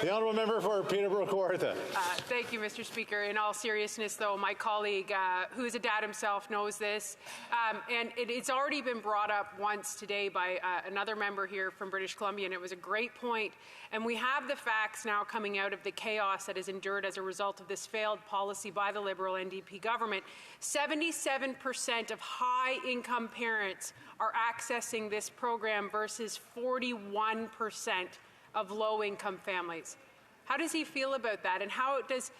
The honourable member for Peterborough Kawartha. Thank you, Mr. Speaker. In all seriousness, though, my colleague, who is a dad himself, knows this, and it's already been brought up once today by another member here from British Columbia, and it was a great point. And we have the facts now coming out of the chaos that is endured as a result of this failed policy by the Liberal NDP government. 77% of high-income parents are accessing this program versus 41% of low-income families. How does he feel about that? And how does,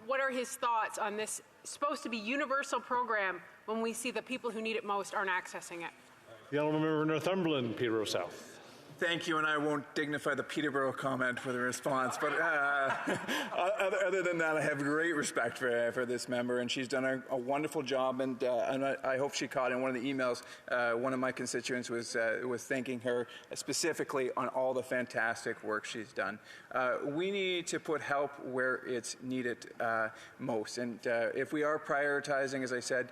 what are his thoughts on this supposed to be universal program when we see the people who need it most aren't accessing it? The honourable member for Northumberland, Peterborough South. Thank you, and I won't dignify the Peterborough comment with a response, but other than that, I have great respect for this member, and she's done a wonderful job, and I hope she caught in one of the emails, one of my constituents was thanking her specifically on all the fantastic work she's done. We need to put help where it's needed most, and if we are prioritizing, as I said,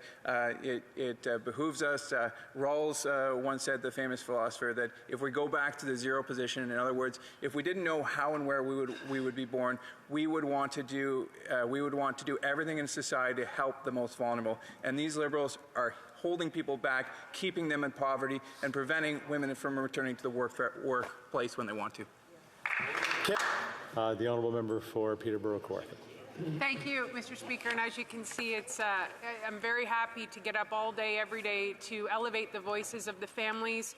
it behooves us. Rawls once said, the famous philosopher, that if we go back to the zero position, in other words, if we didn't know how and where we would be born, we would want to do everything in society to help the most vulnerable. And these Liberals are holding people back, keeping them in poverty, and preventing women from returning to the workplace when they want to. The honourable member for Peterborough Kawartha. Thank you, Mr. Speaker. And as you can see, I'm very happy to get up all day, every day, to elevate the voices of the families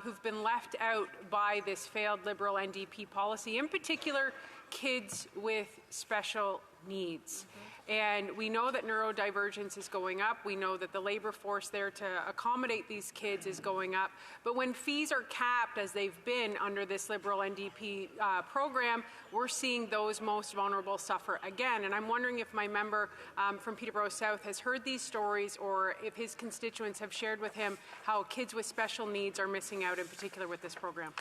who've been left out by this failed Liberal NDP policy, in particular, kids with special needs. And we know that neurodivergence is going up. We know that the labour force there to accommodate these kids is going up. But when fees are capped, as they've been under this Liberal NDP program, we're seeing those most vulnerable suffer again. And I'm wondering if my member from Peterborough South has heard these stories, or if his constituents have shared with him how kids with special needs are missing out, in particular with this program.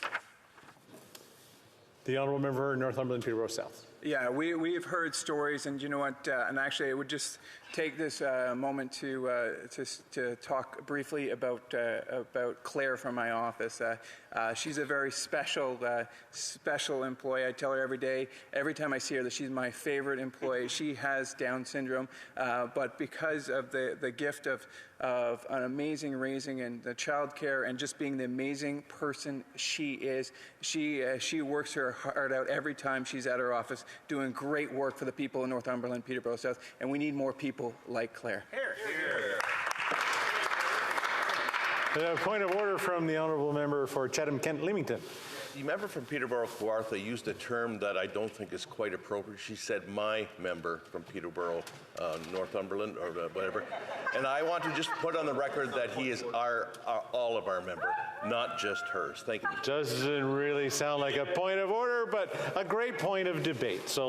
The honourable member for Northumberland, Peterborough South. Yeah, we've heard stories, and you know what? And actually, I would just take this moment to talk briefly about Claire from my office. She's a very special employee. I tell her every day, every time I see her, that she's my favorite employee. She has Down syndrome, but because of the gift of an amazing raising and the child care and just being the amazing person she is, she works her heart out every time she's at her office, doing great work for the people in Northumberland, Peterborough South, and we need more people like Claire. Here, here. A point of order from the honourable member for Chatham-Kent-Leamington. The member from Peterborough Kawartha used a term that I don't think is quite appropriate. She said my member from Peterborough, Northumberland, or whatever. And I want to just put on the record that he is all of our member, not just hers. Thank you. Doesn't really sound like a point of order, but a great point of debate. So